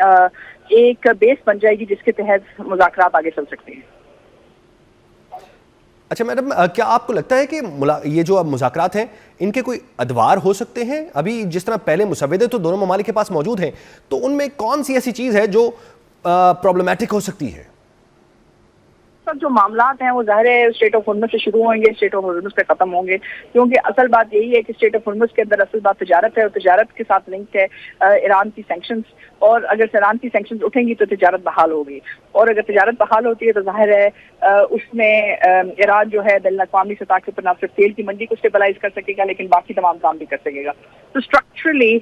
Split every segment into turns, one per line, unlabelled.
ایک بیس بن جائے گی جس کے تحت مذاکرات آگے چل سکتے ہیں۔
اچھا میڈم، کیا آپ کو لگتا ہے کہ یہ جو اب مذاکرات ہیں ان کے کوئی ادوار ہو سکتے ہیں؟ ابھی جس طرح پہلے مسودے تو دونوں ممالک کے پاس موجود ہیں، تو ان میں کون سی ایسی چیز ہے جو پرابلمٹک ہو سکتی ہے؟
جو معاملات ہیں وہ ظاہر ہے اسٹیٹ آف ہرمز سے شروع ہوں گے، اسٹیٹ آف ہرمز پہ ختم ہوں گے، کیونکہ اصل بات یہی ہے کہ اسٹیٹ آف ہرمز کے اندر اصل بات تجارت ہے، اور تجارت کے ساتھ لنک ہے ایران کی سینکشنز، اور اگر ایران کی سینکشنز اٹھیں گی تو تجارت بحال ہوگی، اور اگر تجارت بحال ہوتی ہے تو ظاہر ہے اس میں ایران جو ہے بین الاقوامی سطح کے اوپر نہ صرف تیل کی منڈی کو اسٹیبلائز کر سکے گا لیکن باقی تمام کام بھی کر سکے گا۔ تو اسٹرکچرلی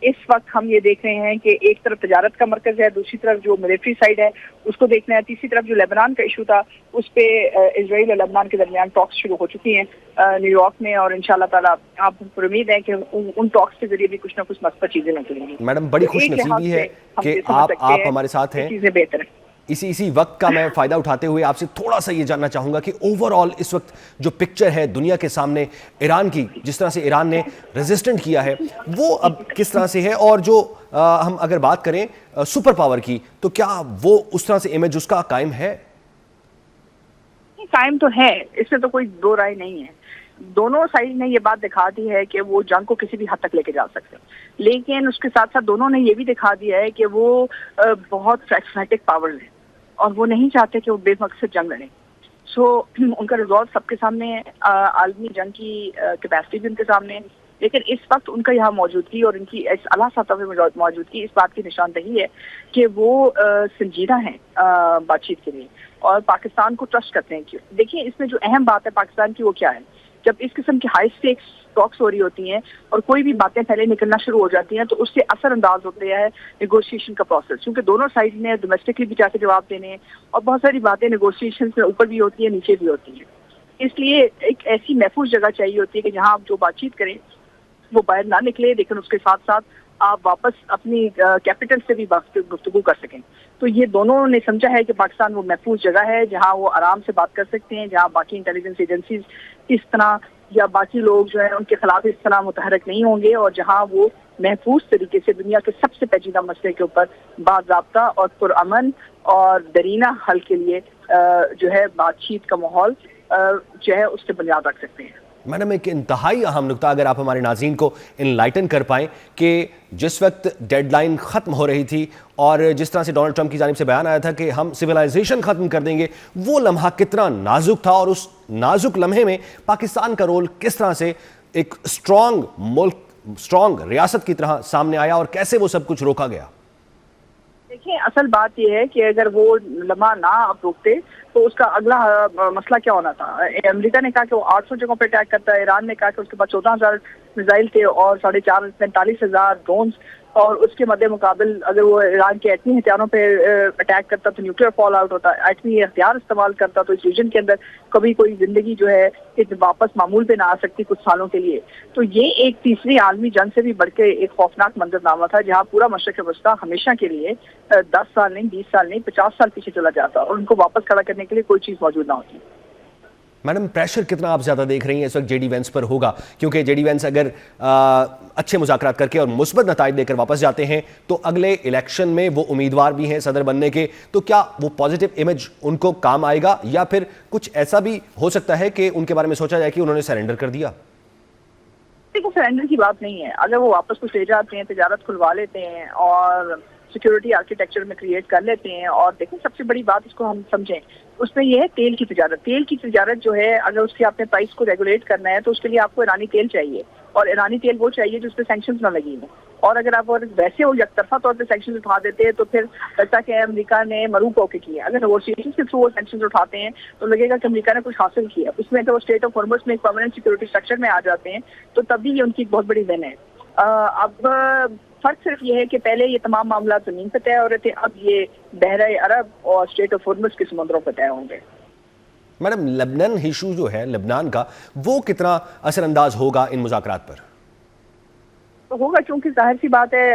اس وقت ہم یہ دیکھ رہے ہیں کہ ایک طرف تجارت کا مرکز ہے، دوسری طرف جو ملٹری سائڈ ہے اس کو دیکھنا ہے، تیسری طرف جو لیبنان کا ایشو تھا اس پہ اسرائیل اور لبنان کے درمیان ٹاکس شروع ہو چکی ہیں نیو یارک میں، اور انشاءاللہ تعالیٰ آپ پر امید ہے کہ ان ٹاکس کے ذریعے بھی کچھ نہ کچھ مثبت چیزیں نکلیں گی۔
میڈم بڑی خوش نصیبی ہے کہ آپ ہمارے ساتھ ہیں،
چیزیں بہتر ہیں۔
اسی وقت کا میں فائدہ اٹھاتے ہوئے آپ سے تھوڑا سا یہ جاننا چاہوں گا کہ اوور آل اس وقت جو پکچر ہے دنیا کے سامنے ایران کی، جس طرح سے ایران نے ریزسٹنٹ کیا ہے وہ اب کس طرح سے ہے، اور جو ہم اگر بات کریں سپر پاور کی تو کیا وہ اس طرح سے امیج اس کا قائم ہے؟
قائم تو ہے، اس میں تو کوئی دو رائے نہیں ہے۔ دونوں سائڈ نے یہ بات دکھا دی ہے کہ وہ جنگ کو کسی بھی حد تک لے کے جا سکتے ہیں، لیکن اس کے ساتھ ساتھ دونوں نے یہ بھی دکھا دیا ہے کہ وہ بہت فریگمیٹک پاورز ہیں اور وہ نہیں چاہتے کہ وہ بے مقصد جنگ لڑیں۔ ان کا ریزولو سب کے سامنے ہے، عالمی جنگ کی کیپیسٹی بھی ان کے سامنے ہے، لیکن اس وقت ان کا یہاں موجودگی اور ان کی اس اعلیٰ سطح پہ موجودگی اس بات کی نشاندہی ہے کہ وہ سنجیدہ ہیں بات چیت کے لیے اور پاکستان کو ٹرسٹ کرتے ہیں۔ دیکھیں اس میں جو اہم بات ہے پاکستان کی وہ کیا ہے، جب اس قسم کی ہائی اسٹیکس ٹاکس ہو رہی ہوتی ہیں اور کوئی بھی باتیں پہلے نکلنا شروع ہو جاتی ہیں تو اس سے اثر انداز ہوتے ہے نیگوشیشن کا پروسیس، کیونکہ دونوں سائڈ نے ڈومیسٹکلی بھی جا کے جواب دینے ہیں اور بہت ساری باتیں نیگوشیشن سے اوپر بھی ہوتی ہیں نیچے بھی ہوتی ہیں۔ اس لیے ایک ایسی محفوظ جگہ چاہیے ہوتی ہے کہ جہاں آپ جو بات چیت کریں وہ باہر نہ نکلے، لیکن اس کے ساتھ ساتھ آپ واپس اپنی کیپٹل سے بھی گفتگو کر سکیں۔ تو یہ دونوں نے سمجھا ہے کہ پاکستان وہ محفوظ جگہ ہے جہاں وہ آرام سے بات کر سکتے ہیں، جہاں باقی انٹیلیجنس ایجنسیز اس طرح یا باقی لوگ جو ہیں ان کے خلاف اس طرح متحرک نہیں ہوں گے، اور جہاں وہ محفوظ طریقے سے دنیا کے سب سے پیچیدہ مسئلے کے اوپر باضابطہ اور پرامن اور درینہ حل کے لیے جو ہے بات چیت کا ماحول جو ہے اس سے بنیاد رکھ سکتے ہیں۔
میڈم ایک انتہائی اہم نکتہ اگر آپ ہمارے ناظرین کو انلائٹن کر پائیں کہ جس وقت ڈیڈ لائن ختم ہو رہی تھی اور جس طرح سے ڈونلڈ ٹرمپ کی جانب سے بیان آیا تھا کہ ہم سویلائزیشن ختم کر دیں گے، وہ لمحہ کتنا نازک تھا اور اس نازک لمحے میں پاکستان کا رول کس طرح سے ایک اسٹرانگ ملک، اسٹرانگ ریاست کی طرح سامنے آیا اور کیسے وہ سب کچھ روکا گیا؟
دیکھیں اصل بات یہ ہے کہ اگر وہ لمحہ نہ آپ روکتے تو اس کا اگلا مسئلہ کیا ہونا تھا۔ امریکہ نے کہا کہ وہ 800 جگہوں پہ اٹیک کرتا ہے، ایران نے کہا کہ اس کے پاس 14,000 میزائل تھے اور 45,000 ڈرونز، اور اس کے مد مقابل اگر وہ ایران کے ایٹمی ہتھیاروں پہ اٹیک کرتا تو نیوکلیئر فال آؤٹ ہوتا، ایٹمی ہتھیار استعمال کرتا تو اس ریجن کے اندر کبھی کوئی زندگی جو ہے واپس معمول پہ نہ آ سکتی کچھ سالوں کے لیے۔ تو یہ ایک تیسری عالمی جنگ سے بھی بڑھ کے ایک خوفناک منظرنامہ تھا جہاں پورا مشرق وسطیٰ ہمیشہ کے لیے 10 سال نہیں، 20 سال نہیں، 50 سال پیچھے چلا جاتا اور ان کو واپس کھڑا کرنے کے لیے کوئی چیز موجود نہ ہوتی۔
میڈم پریشر کتنا آپ زیادہ دیکھ رہی ہیں اس وقت جے ڈی وینس پر ہوگا؟ کیونکہ جے ڈی وینس اگر اچھے مذاکرات کر کے اور مثبت نتائج لے کر واپس جاتے ہیں تو اگلے الیکشن میں وہ امیدوار بھی ہیں صدر بننے کے، تو کیا وہ پازیٹیو امیج ان کو کام آئے گا یا پھر کچھ ایسا بھی ہو سکتا ہے کہ ان کے بارے میں سوچا جائے کہ انہوں نے سرنڈر کر دیا؟
دیکھو سرنڈر کی بات نہیں ہے، اگر وہ واپس کچھ لے جاتے ہیں، تجارت کھلوا لیتے ہیں اور سیکیورٹی آرکیٹیکچر میں کریٹ کر لیتے ہیں، اور دیکھیں سب سے بڑی بات اس کو ہم سمجھیں اس میں یہ ہے تیل کی تجارت۔ تیل کی تجارت جو ہے اگر اس کی آپ نے پرائس کو ریگولیٹ کرنا ہے تو اس کے لیے آپ کو ایرانی تیل چاہیے، اور ایرانی تیل وہ چاہیے جس پہ سینکشنز نہ لگی ہوں، اور اگر آپ ویسے وہ یک طرفہ طور پہ سینکشنز اٹھا دیتے ہیں تو پھر جیسا کہ امریکہ نے مروک ہو کے کیا، اگر نیگوشیشن کے تھرو وہ سینکشنز اٹھاتے ہیں تو لگے گا کہ امریکہ نے کچھ حاصل کیا، اس میں اگر وہ اسٹیٹ آف ہرمز میں ایک پرماننٹ سیکورٹی اسٹرکچر میں آ جاتے ہیں تو تب بھی یہ ان کی ایک بہت بڑی ون ہے۔ اب فرق صرف یہ ہے کہ پہلے یہ تمام معاملات زمین پہ طے ہو رہے تھے، اب یہ بحیرہ عرب اور اسٹیٹ آف ہرمز کے سمندروں پہ طے ہوں گے۔
میڈم لبنان ایشو جو ہے لبنان کا، وہ کتنا اثر انداز ہوگا ان مذاکرات پر؟
تو ہوگا، کیونکہ ظاہر سی بات ہے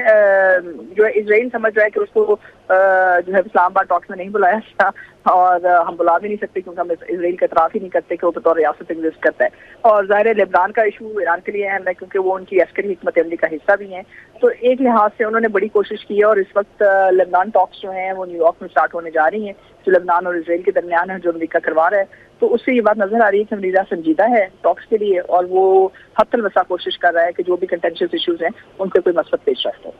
جو اسرائیل سمجھ رہا ہے کہ اس کو جو ہے اسلام آباد ٹاکس میں نہیں بلایا تھا، اور ہم بلا بھی نہیں سکتے کیونکہ ہم اسرائیل کا اعتراف ہی نہیں کرتے کہ وہ بطور ریاست ایگزسٹ کرتا ہے. اور ظاہر ہے لبنان کا ایشو ایران کے لیے اہم ہے کیونکہ وہ ان کی عسکری حکمت عملی کا حصہ بھی ہیں. تو ایک لحاظ سے انہوں نے بڑی کوشش کی ہے، اور اس وقت لبنان ٹاکس جو ہیں وہ نیو یارک میں سٹارٹ ہونے جا رہی ہیں جو لبنان اور اسرائیل کے درمیان ہے، جو امریکہ کروا رہا ہے. تو اس سے یہ بات نظر آ رہی ہے کہ امریکہ سنجیدہ ہے ٹاکس کے لیے، اور وہ حتی الوسع کوشش کر رہا ہے کہ جو بھی کنٹینشیس ایشوز ہیں ان پہ کوئی مثبت پیش رفت ہو.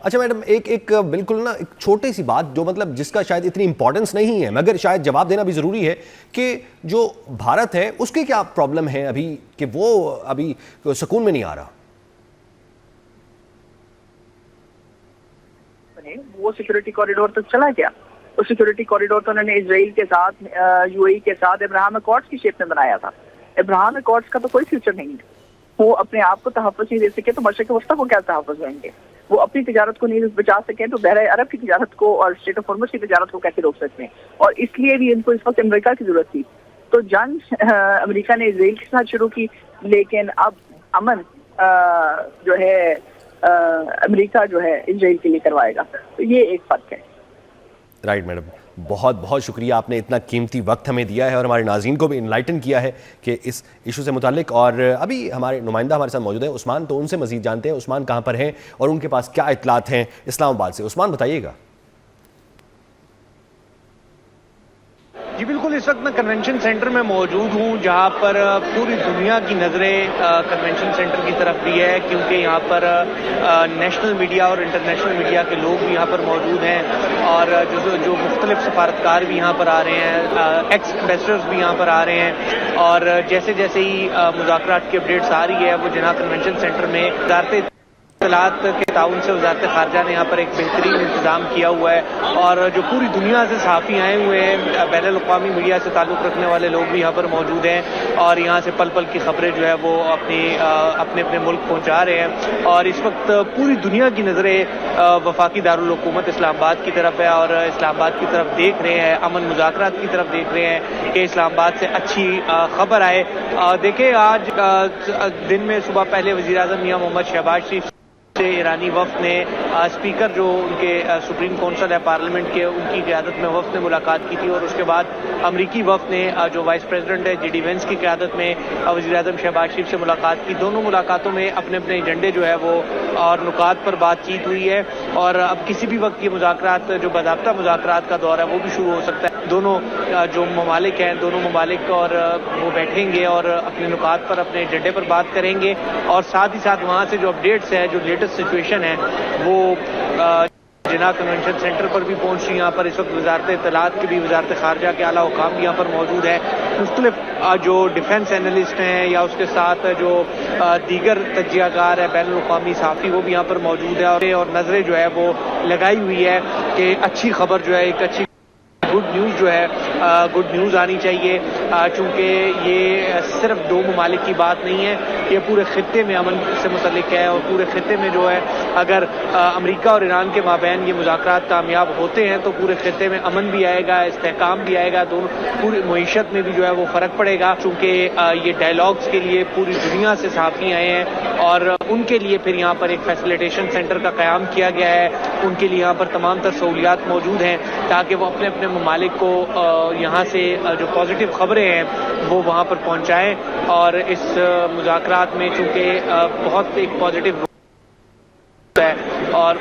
اچھا میڈم، ایک بالکل نا ایک چھوٹی سی بات جو مطلب جس کا شاید اتنی امپورٹنس نہیں ہے مگر شاید جواب دینا بھی ضروری ہے کہ جو بھارت ہے اس کی کیا پرابلم ہے ابھی کہ وہ ابھی سکون میں نہیں آ رہا؟
وہ سیکورٹی کوریڈور تک چلا گیا. اس سیکورٹی کوریڈور تو انہوں نے اسرائیل کے ساتھ یو اے ای کے ساتھ ابراہیم اکارڈز کی شیپ میں بنایا تھا. ابراہیم اکارڈز کا تو کوئی فیوچر نہیں ہے. وہ اپنے آپ کو تحفظ نہیں دے سکے تو مشرق وسطیٰ کو کیا تحفظ دیں گے؟ وہ اپنی تجارت کو نہیں بچا سکیں تو بحر عرب کی تجارت کو اور اسٹیٹ آف ہارمز کی تجارت کو کیسے روک سکتے ہیں؟ اور اس لیے بھی ان کو اس وقت امریکہ کی ضرورت تھی. تو جنگ امریکہ نے اسرائیل کے ساتھ شروع کی، لیکن اب امن جو ہے امریکہ جو ہے اسرائیل کے لیے کروائے گا. تو یہ ایک فرق ہے.
رائٹ میڈم، بہت بہت شکریہ، آپ نے اتنا قیمتی وقت ہمیں دیا ہے اور ہمارے ناظرین کو بھی انلائٹن کیا ہے کہ اس ایشو سے متعلق. اور ابھی ہمارے نمائندہ ہمارے ساتھ موجود ہیں عثمان، تو ان سے مزید جانتے ہیں عثمان کہاں پر ہیں اور ان کے پاس کیا اطلاعات ہیں اسلام آباد سے. عثمان بتائیے گا.
جی بالکل، اس وقت میں کنونشن سینٹر میں موجود ہوں جہاں پر پوری دنیا کی نظریں کنونشن سینٹر کی طرف بھی ہے، کیونکہ یہاں پر نیشنل میڈیا اور انٹرنیشنل میڈیا کے لوگ بھی یہاں پر موجود ہیں، اور جو مختلف سفارتکار بھی یہاں پر آ رہے ہیں، ایکس ایمبیسڈرز بھی یہاں پر آ رہے ہیں. اور جیسے جیسے ہی مذاکرات کی اپڈیٹس آ رہی ہے وہ جناح کنونشن سینٹر میں وزارت اطلاعات کے تعاون سے وزارت خارجہ نے یہاں پر ایک بہترین انتظام کیا ہوا ہے، اور جو پوری دنیا سے صحافی آئے ہوئے ہیں، بین الاقوامی میڈیا سے تعلق رکھنے والے لوگ بھی یہاں پر موجود ہیں، اور یہاں سے پل پل کی خبریں جو ہے وہ اپنے ملک پہنچا رہے ہیں. اور اس وقت پوری دنیا کی نظریں وفاقی دارالحکومت اسلام آباد کی طرف ہے، اور اسلام آباد کی طرف دیکھ رہے ہیں، امن مذاکرات کی طرف دیکھ رہے ہیں کہ اسلام آباد سے اچھی خبر آئے. دیکھیں آج دن میں صبح پہلے وزیر اعظم میاں محمد شہباز شریف سے ایرانی وفد نے اسپیکر جو ان کے سپریم کونسل ہے پارلیمنٹ کے، ان کی قیادت میں وفد نے ملاقات کی تھی، اور اس کے بعد امریکی وفد نے جو وائس پریزیڈنٹ ہے جے ڈی وینس کی قیادت میں وزیر اعظم شہباز شریف سے ملاقات کی. دونوں ملاقاتوں میں اپنے اپنے ایجنڈے جو ہے وہ اور نکات پر بات چیت ہوئی ہے، اور اب کسی بھی وقت یہ مذاکرات جو باضابطہ مذاکرات کا دور ہے وہ بھی شروع ہو سکتا ہے. دونوں جو ممالک ہیں، دونوں ممالک اور وہ بیٹھیں گے اور اپنے نکات پر اپنے ایجنڈے پر بات کریں گے، اور ساتھ ہی ساتھ وہاں سے جو اپڈیٹس ہے، جو لیٹسٹ سچویشن ہے وہ جناح کنونشن سینٹر پر بھی پہنچ رہی. یہاں پر اس وقت وزارت اطلاعات کی بھی، وزارت خارجہ کے اعلیٰ حکام بھی یہاں پر موجود ہے، مختلف جو ڈیفنس اینالسٹ ہیں یا اس کے ساتھ جو دیگر تجزیہ کار ہے، بین الاقوامی صحافی، وہ بھی یہاں پر موجود ہے، اور نظریں جو ہے وہ لگائی ہوئی ہے کہ اچھی خبر جو ہے، ایک اچھی گڈ نیوز جو ہے، گڈ نیوز آنی چاہیے، چونکہ یہ صرف دو ممالک کی بات نہیں ہے، یہ پورے خطے میں امن سے متعلق ہے، اور پورے خطے میں جو ہے اگر امریکہ اور ایران کے مابین یہ مذاکرات کامیاب ہوتے ہیں تو پورے خطے میں امن بھی آئے گا، استحکام بھی آئے گا، دونوں پوری معیشت میں بھی جو ہے وہ فرق پڑے گا، چونکہ یہ ڈائیلاگس کے لیے پوری دنیا سے صحافی آئے ہیں، اور ان کے لیے پھر یہاں پر ایک فیسیلیٹیشن سینٹر کا قیام کیا گیا ہے. ان کے لیے یہاں پر تمام تر سہولیات موجود ہیں تاکہ وہ اپنے اپنے ممالک کو یہاں سے جو پازیٹیو خبریں ہیں وہ وہاں پر پہنچائیں. اور اس مذاکرات میں چونکہ بہت ایک پازیٹیو ہے، اور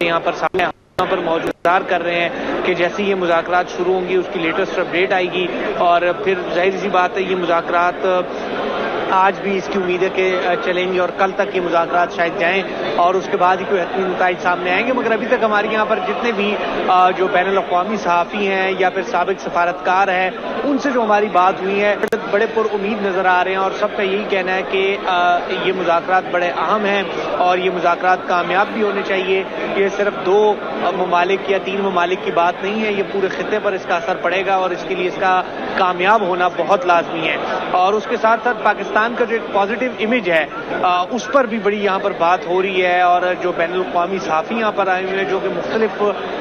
یہاں پر سامنے یہاں پر موجود کر رہے ہیں کہ جیسے یہ مذاکرات شروع ہوں گی اس کی لیٹسٹ اپڈیٹ آئے گی، اور پھر ظاہر سی بات ہے یہ مذاکرات آج بھی اس کی امید ہے کہ چلیں گے، اور کل تک یہ مذاکرات شاید جائیں اور اس کے بعد ہی کوئی حتمی نتائج سامنے آئیں گے. مگر ابھی تک ہمارے یہاں پر جتنے بھی جو بین الاقوامی صحافی ہیں یا پھر سابق سفارتکار ہیں، ان سے جو ہماری بات ہوئی ہے بڑے پر امید نظر آ رہے ہیں، اور سب کا یہی کہنا ہے کہ یہ مذاکرات بڑے اہم ہیں اور یہ مذاکرات کامیاب بھی ہونے چاہیے. یہ صرف دو ممالک یا تین ممالک کی بات نہیں ہے، یہ پورے خطے پر اس کا اثر پڑے گا، اور اس کے لیے اس کا کامیاب ہونا بہت لازمی ہے. اور اس کے ساتھ ساتھ پاکستان کا جو ایک پازیٹیو امیج ہے اس پر بھی بڑی یہاں پر بات ہو رہی ہے، اور جو بین الاقوامی صحافی یہاں پر آئے ہوئے ہیں جو کہ مختلف